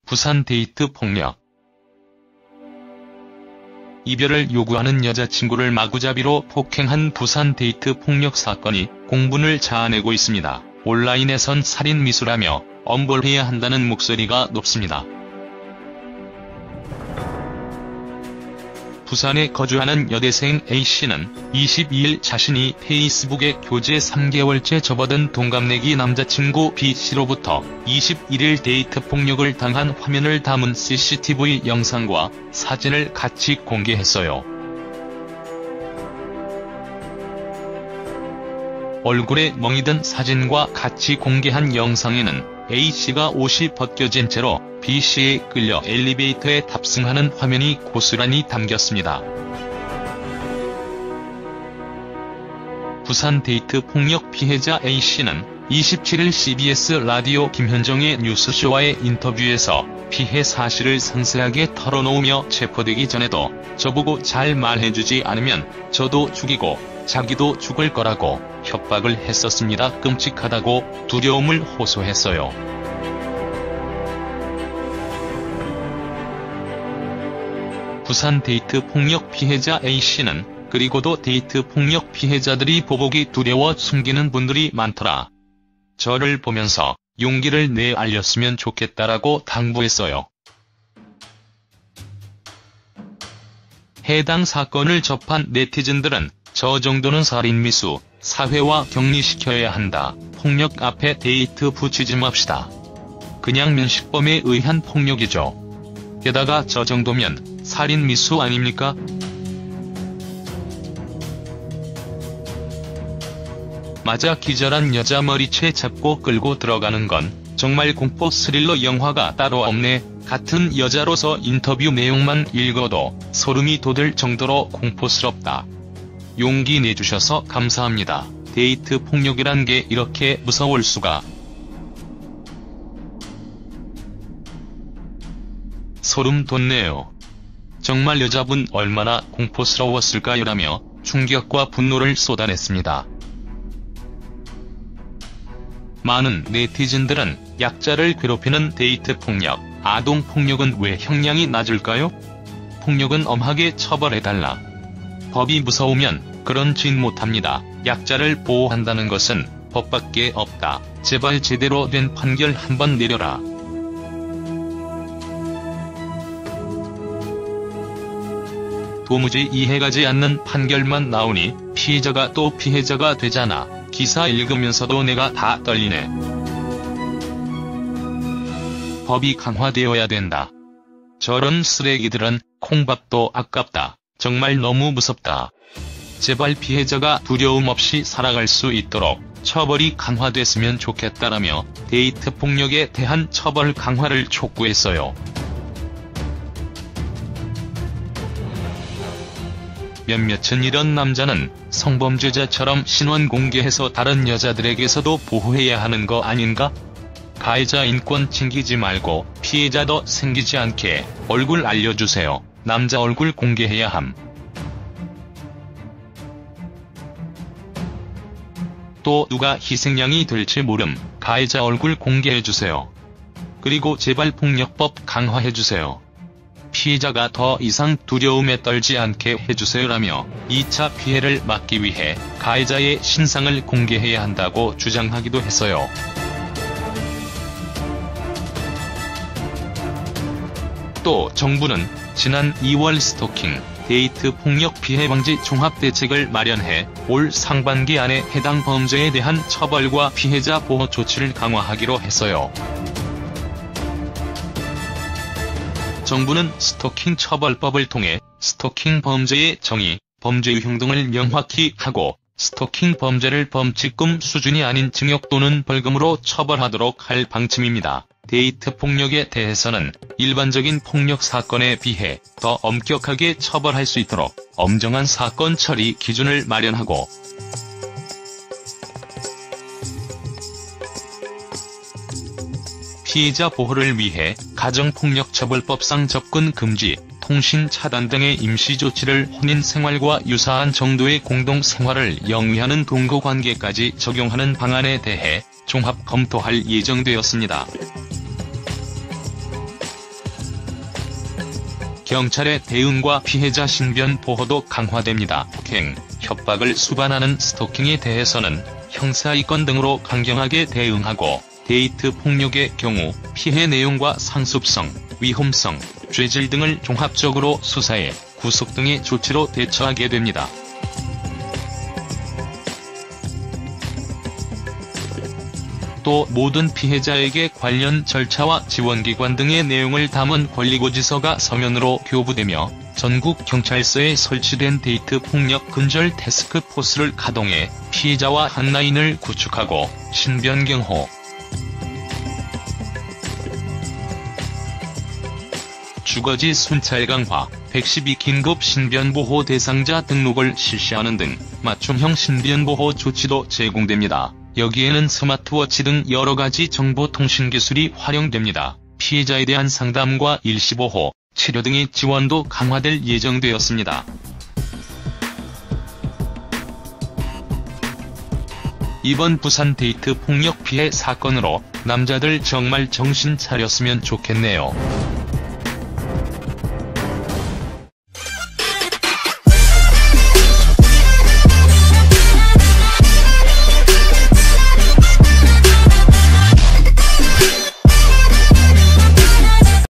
부산 데이트 폭력. 이별을 요구하는 여자친구를 마구잡이로 폭행한 부산 데이트 폭력 사건이 공분을 자아내고 있습니다. 온라인에선 살인 미수라며 엄벌해야 한다는 목소리가 높습니다. 부산에 거주하는 여대생 A씨는 22일 자신이 페이스북에 교제 3개월째 접어든 동갑내기 남자친구 B씨로부터 21일 데이트 폭력을 당한 화면을 담은 CCTV 영상과 사진을 같이 공개했어요. 얼굴에 멍이 든 사진과 같이 공개한 영상에는 A씨가 옷이 벗겨진 채로 B씨에 끌려 엘리베이터에 탑승하는 화면이 고스란히 담겼습니다. 부산 데이트 폭력 피해자 A씨는 27일 CBS 라디오 김현정의 뉴스쇼와의 인터뷰에서 피해 사실을 상세하게 털어놓으며 체포되기 전에도 저보고 잘 말해주지 않으면 저도 죽이고 자기도 죽을 거라고 협박을 했었습니다. 끔찍하다고 두려움을 호소했어요. 부산 데이트 폭력 피해자 A씨는 그리고도 데이트 폭력 피해자들이 보복이 두려워 숨기는 분들이 많더라. 저를 보면서 용기를 내 알렸으면 좋겠다라고 당부했어요. 해당 사건을 접한 네티즌들은 저 정도는 살인미수, 사회화 격리시켜야 한다. 폭력 앞에 데이트 붙이지 맙시다. 그냥 면식범에 의한 폭력이죠. 게다가 저 정도면 살인미수 아닙니까? 맞아 기절한 여자 머리채 잡고 끌고 들어가는 건 정말 공포 스릴러 영화가 따로 없네. 같은 여자로서 인터뷰 내용만 읽어도 소름이 돋을 정도로 공포스럽다. 용기 내주셔서 감사합니다. 데이트 폭력이란 게 이렇게 무서울 수가. 소름 돋네요. 정말 여자분 얼마나 공포스러웠을까요? 라며 충격과 분노를 쏟아냈습니다. 많은 네티즌들은 약자를 괴롭히는 데이트 폭력, 아동 폭력은 왜 형량이 낮을까요? 폭력은 엄하게 처벌해달라. 법이 무서우면 그런 짓 못합니다. 약자를 보호한다는 것은 법밖에 없다. 제발 제대로 된 판결 한번 내려라. 도무지 이해가지 않는 판결만 나오니 피해자가 또 피해자가 되잖아. 기사 읽으면서도 내가 다 떨리네. 법이 강화되어야 된다. 저런 쓰레기들은 콩밥도 아깝다. 정말 너무 무섭다. 제발 피해자가 두려움 없이 살아갈 수 있도록 처벌이 강화됐으면 좋겠다라며 데이트 폭력에 대한 처벌 강화를 촉구했어요. 몇몇은 이런 남자는 성범죄자처럼 신원 공개해서 다른 여자들에게서도 보호해야 하는 거 아닌가? 가해자 인권 챙기지 말고 피해자도 생기지 않게 얼굴 알려주세요. 남자 얼굴 공개해야 함. 또 누가 희생양이 될지 모름. 가해자 얼굴 공개해주세요. 그리고 제발 폭력법 강화해주세요. 피해자가 더 이상 두려움에 떨지 않게 해주세요라며 2차 피해를 막기 위해 가해자의 신상을 공개해야 한다고 주장하기도 했어요. 또 정부는 지난 2월 스토킹, 데이트 폭력 피해 방지 종합대책을 마련해 올 상반기 안에 해당 범죄에 대한 처벌과 피해자 보호 조치를 강화하기로 했어요. 정부는 스토킹 처벌법을 통해 스토킹 범죄의 정의, 범죄 유형 등을 명확히 하고 스토킹 범죄를 범칙금 수준이 아닌 징역 또는 벌금으로 처벌하도록 할 방침입니다. 데이트 폭력에 대해서는 일반적인 폭력 사건에 비해 더 엄격하게 처벌할 수 있도록 엄정한 사건 처리 기준을 마련하고 피해자 보호를 위해 가정폭력처벌법상 접근 금지, 통신 차단 등의 임시조치를 혼인 생활과 유사한 정도의 공동생활을 영위하는 동거관계까지 적용하는 방안에 대해 종합 검토할 예정되었습니다. 경찰의 대응과 피해자 신변 보호도 강화됩니다. 폭행, 협박을 수반하는 스토킹에 대해서는 형사이권 등으로 강경하게 대응하고 데이트 폭력의 경우 피해 내용과 상습성, 위험성, 죄질 등을 종합적으로 수사해 구속 등의 조치로 대처하게 됩니다. 또 모든 피해자에게 관련 절차와 지원기관 등의 내용을 담은 권리고지서가 서면으로 교부되며 전국 경찰서에 설치된 데이트 폭력 근절 태스크포스를 가동해 피해자와 한라인을 구축하고 신변 경호, 주거지 순찰 강화, 112긴급 신변보호 대상자 등록을 실시하는 등 맞춤형 신변보호 조치도 제공됩니다. 여기에는 스마트워치 등 여러가지 정보통신기술이 활용됩니다. 피해자에 대한 상담과 일시보호, 치료 등의 지원도 강화될 예정되었습니다. 이번 부산 데이트 폭력 피해 사건으로 남자들 정말 정신 차렸으면 좋겠네요.